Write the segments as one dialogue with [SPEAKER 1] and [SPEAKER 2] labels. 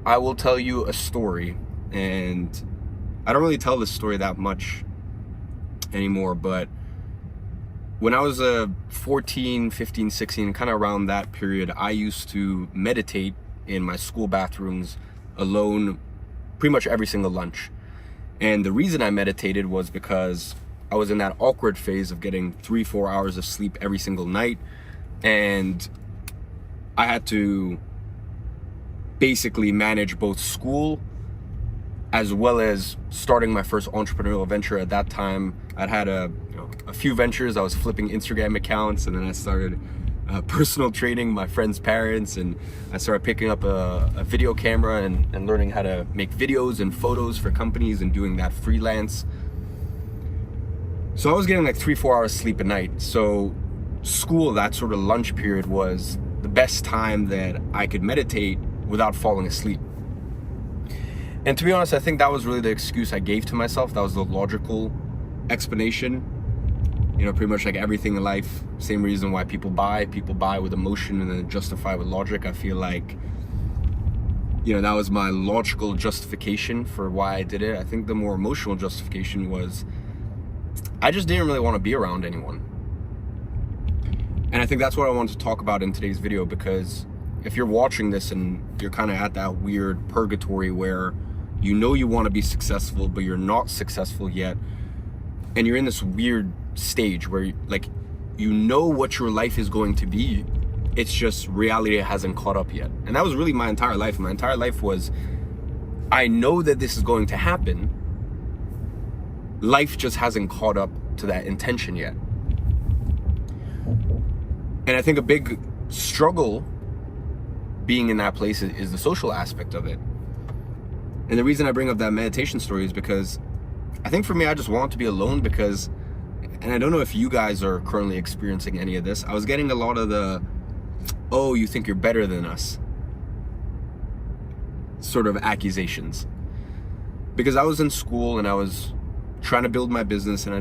[SPEAKER 1] I will tell you a story, and I don't really tell this story that much anymore, but when I was 14, 15, 16, kind of around that period, I used to meditate in my school bathrooms alone pretty much every single lunch. And the reason I meditated was because I was in that awkward phase of getting 3-4 hours of sleep every single night, and I had to basically manage both school as well as starting my first entrepreneurial venture. At that time, I'd had a few ventures. I was flipping Instagram accounts, and then I started personal training my friends' parents, and I started picking up a video camera and learning how to make videos and photos for companies and doing that freelance. So I was getting like 3-4 hours sleep a night. So school, that sort of lunch period, was the best time that I could meditate without falling asleep. And to be honest, I think that was really the excuse I gave to myself. That was the logical explanation. Pretty much like everything in life, same reason why people buy with emotion and then justify with logic. I feel like, that was my logical justification for why I did it. I think the more emotional justification was I just didn't really want to be around anyone. And I think that's what I wanted to talk about in today's video, because if you're watching this and you're kind of at that weird purgatory where you want to be successful, but you're not successful yet, and you're in this weird stage where what your life is going to be, it's just reality hasn't caught up yet. And that was really my entire life. My entire life was, I know that this is going to happen. Life just hasn't caught up to that intention yet. And I think a big struggle being in that place is the social aspect of it. And the reason I bring up that meditation story is because I think for me, I just want to be alone, because, and I don't know if you guys are currently experiencing any of this, I was getting a lot of the, oh, you think you're better than us sort of accusations. Because I was in school and I was trying to build my business, and I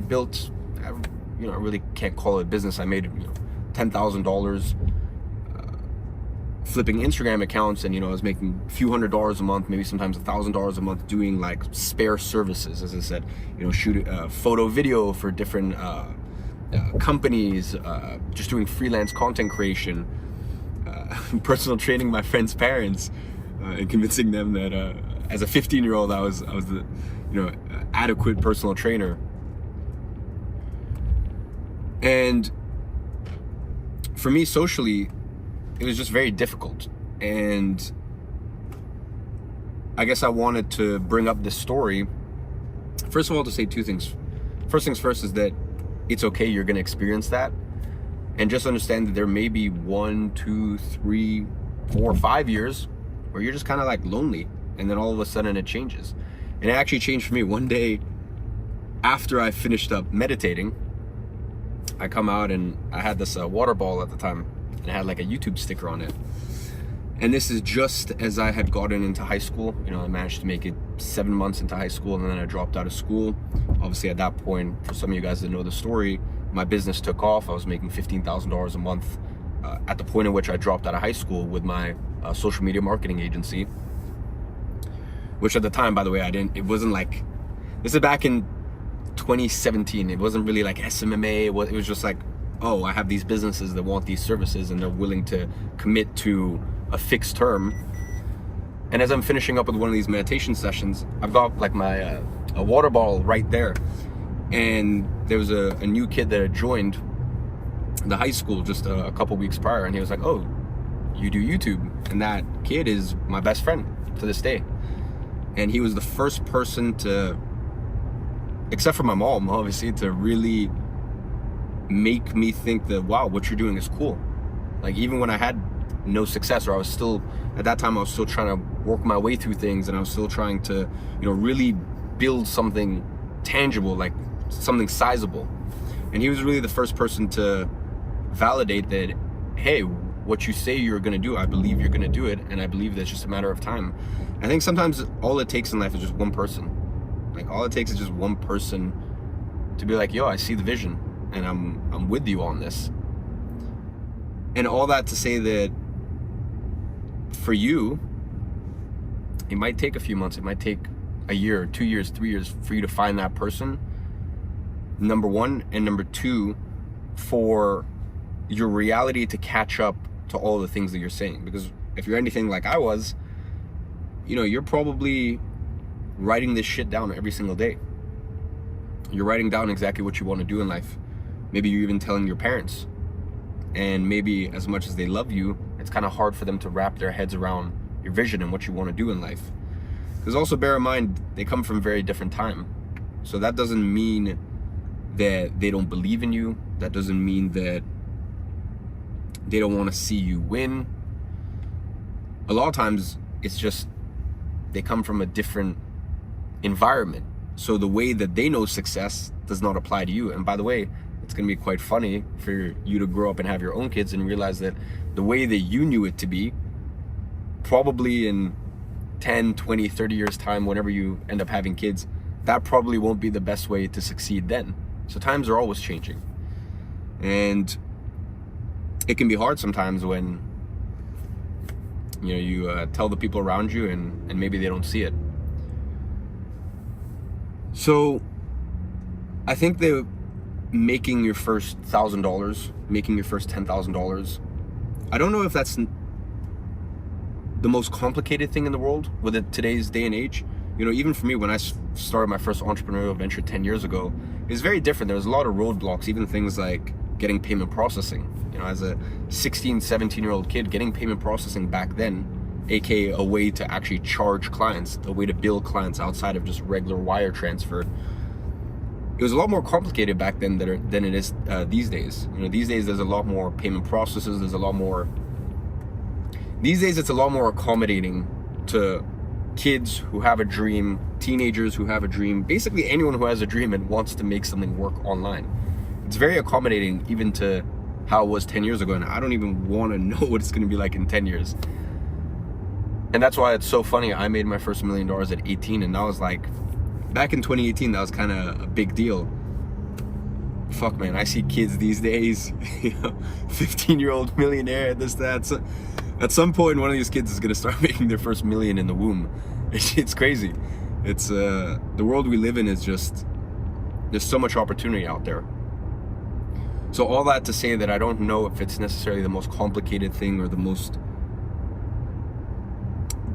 [SPEAKER 1] really can't call it a business. I made $10,000 flipping Instagram accounts, and I was making a few $100s a month, maybe sometimes $1,000 a month, doing like spare services, as I said, shoot photo video for different companies, just doing freelance content creation, personal training my friends' parents, and convincing them that as a 15-year-old I was the adequate personal trainer. And for me, socially, it was just very difficult. And I guess I wanted to bring up this story, first of all, to say two things. First things first is that it's okay, you're going to experience that. And just understand that there may be 1, 2, 3, 4, 5 years where you're just kind of like lonely, and then all of a sudden it changes. And it actually changed for me. One day after I finished up meditating, I come out and I had this water ball at the time, and it had like a YouTube sticker on it. And this is just as I had gotten into high school. I managed to make it 7 months into high school, and then I dropped out of school. Obviously at that point, for some of you guys that know the story, my business took off. I was making $15,000 a month at the point in which I dropped out of high school with my social media marketing agency, which at the time, by the way, it wasn't like, this is back in 2017. It wasn't really like SMMA. It was just like, oh, I have these businesses that want these services and they're willing to commit to a fixed term. And as I'm finishing up with one of these meditation sessions, I've got like my a water bottle right there. And there was a new kid that had joined the high school just a couple weeks prior, and he was like, oh, you do YouTube? And that kid is my best friend to this day. And he was the first person to, except for my mom, obviously, to really make me think that, wow, what you're doing is cool. Like, even when I had no success, or I was still, at that time, I was still trying to work my way through things, and I was still trying to, really build something tangible, like something sizable. And he was really the first person to validate that, hey, what you say you're gonna do, I believe you're gonna do it, and I believe that it's just a matter of time. I think sometimes all it takes in life is just one person. Like, all it takes is just one person to be like, yo, I see the vision, and I'm with you on this. And all that to say that for you, It might take a few months. It might take a year, 2 years, 3 years for you to find that person, number one. And number two, for your reality to catch up to all the things that you're saying. Because if you're anything like I was, you're probably writing this shit down every single day. You're writing down exactly what you want to do in life. Maybe you're even telling your parents. And maybe as much as they love you, it's kind of hard for them to wrap their heads around your vision and what you want to do in life. Because also bear in mind, they come from very different time. So that doesn't mean that they don't believe in you. That doesn't mean that they don't want to see you win. A lot of times it's just they come from a different environment. So the way that they know success does not apply to you. And by the way, it's going to be quite funny for you to grow up and have your own kids and realize that the way that you knew it to be, probably in 10, 20, 30 years time, whenever you end up having kids, that probably won't be the best way to succeed then. So times are always changing. And it can be hard sometimes when you tell the people around you and maybe they don't see it. So I think that making your first $1,000, making your first $10,000, I don't know if that's the most complicated thing in the world with today's day and age. Even for me, when I started my first entrepreneurial venture 10 years ago, it was very different. There was a lot of roadblocks, even things like getting payment processing. As a 16, 17-year-old kid, getting payment processing back then, aka a way to actually charge clients, a way to bill clients outside of just regular wire transfer. It was a lot more complicated back then than it is these days. These days there's a lot more payment processes. These days it's a lot more accommodating to kids who have a dream, teenagers who have a dream, basically anyone who has a dream and wants to make something work online. It's very accommodating even to how it was 10 years ago, and I don't even want to know what it's going to be like in 10 years. And that's why it's so funny. I made my first $1 million at 18, and that was like, back in 2018, that was kind of a big deal. Fuck, man, I see kids these days, 15-year-old millionaire, this, that. So at some point, one of these kids is going to start making their first million in the womb. It's crazy. It's the world we live in is just, there's so much opportunity out there. So all that to say that I don't know if it's necessarily the most complicated thing or the most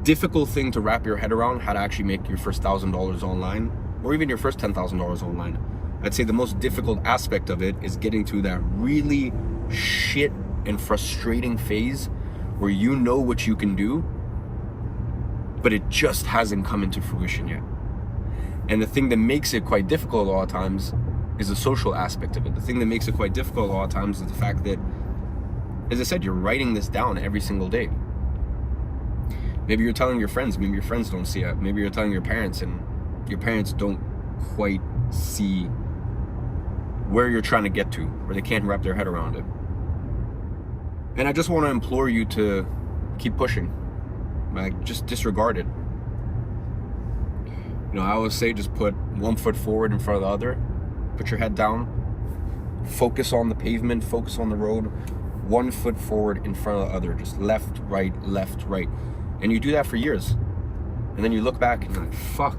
[SPEAKER 1] difficult thing to wrap your head around, how to actually make your first $1,000 online, or even your first $10,000 online. I'd say the most difficult aspect of it is getting to that really shit and frustrating phase where you know what you can do, but it just hasn't come into fruition yet. And the thing that makes it quite difficult a lot of times is the social aspect of it. The thing that makes it quite difficult a lot of times is the fact that, as I said, you're writing this down every single day. Maybe you're telling your friends, maybe your friends don't see it. Maybe you're telling your parents and your parents don't quite see where you're trying to get to, or they can't wrap their head around it. And I just want to implore you to keep pushing. Like, just disregard it. I always say just put one foot forward in front of the other. Put your head down. Focus on the pavement, focus on the road. 1 foot forward in front of the other. Just left, right, left, right. And you do that for years. And then you look back and you're like, fuck.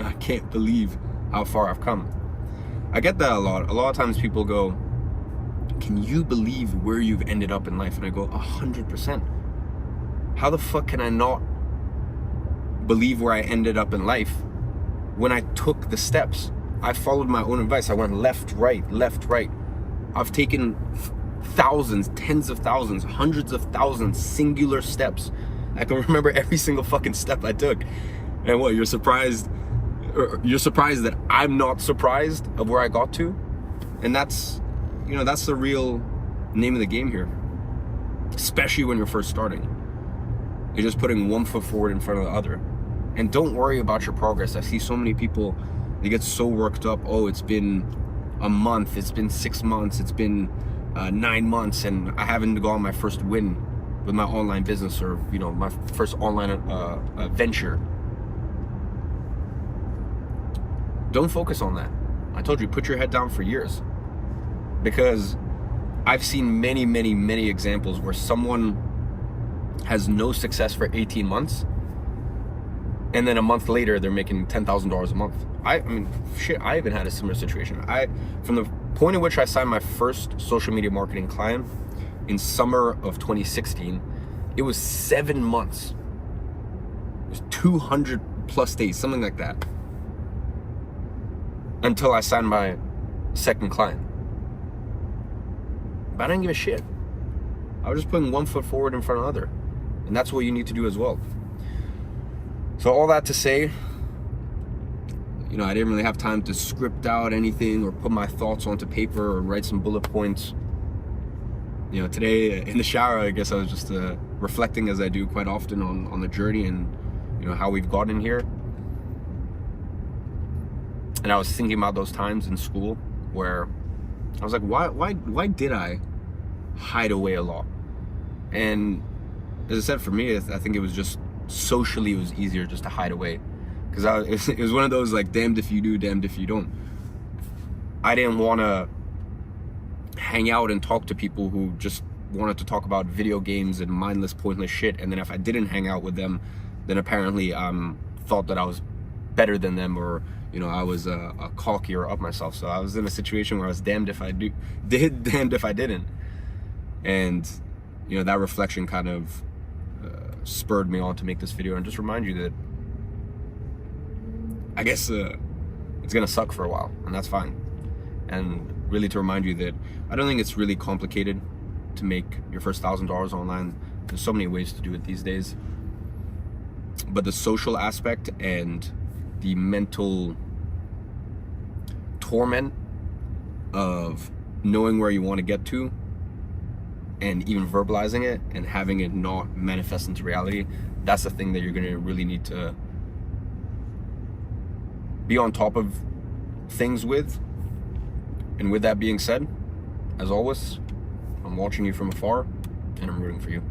[SPEAKER 1] I can't believe how far I've come. I get that a lot. A lot of times people go, can you believe where you've ended up in life? And I go, 100%. How the fuck can I not believe where I ended up in life when I took the steps? I followed my own advice. I went left, right, left, right. I've taken thousands, tens of thousands, hundreds of thousands, singular steps. I can remember every single fucking step I took. And what, you're surprised? You're surprised that I'm not surprised of where I got to? And that's the real name of the game here. Especially when you're first starting. You're just putting 1 foot forward in front of the other. And don't worry about your progress. I see so many people, they get so worked up. Oh, it's been a month, it's been 6 months, it's been 9 months, and I haven't got my first win with my online business, or my first online venture. Don't focus on that. I told you, put your head down for years, because I've seen many, many, many examples where someone has no success for 18 months and then a month later they're making $10,000 a month. I mean, shit, I even had a similar situation. From the point at which I signed my first social media marketing client in summer of 2016, it was 7 months. It was 200 plus days, something like that, until I signed my second client. But I didn't give a shit. I was just putting one foot forward in front of the other. And that's what you need to do as well. So all that to say, you know, I didn't really have time to script out anything or put my thoughts onto paper or write some bullet points. You know, today in the shower, I guess I was just reflecting, as I do quite often, on the journey and, you know, how we've gotten here. And I was thinking about those times in school where I was like, why did I hide away a lot? And as I said, for me, I think it was just socially, it was easier just to hide away, because it was one of those, like, damned if you do, damned if you don't. I didn't want to hang out and talk to people who just wanted to talk about video games and mindless, pointless shit, and then if I didn't hang out with them, then apparently thought that I was better than them, or, you know, I was a cockier of myself. So I was in a situation where I was damned if I did, damned if I didn't. And, you know, that reflection kind of spurred me on to make this video and just remind you that I guess it's gonna suck for a while, and that's fine. And really to remind you that I don't think it's really complicated to make your first $1,000 online. There's so many ways to do it these days. But the social aspect and the mental torment of knowing where you want to get to and even verbalizing it and having it not manifest into reality, that's the thing that you're going to really need to be on top of things with. And with that being said, as always, I'm watching you from afar and I'm rooting for you.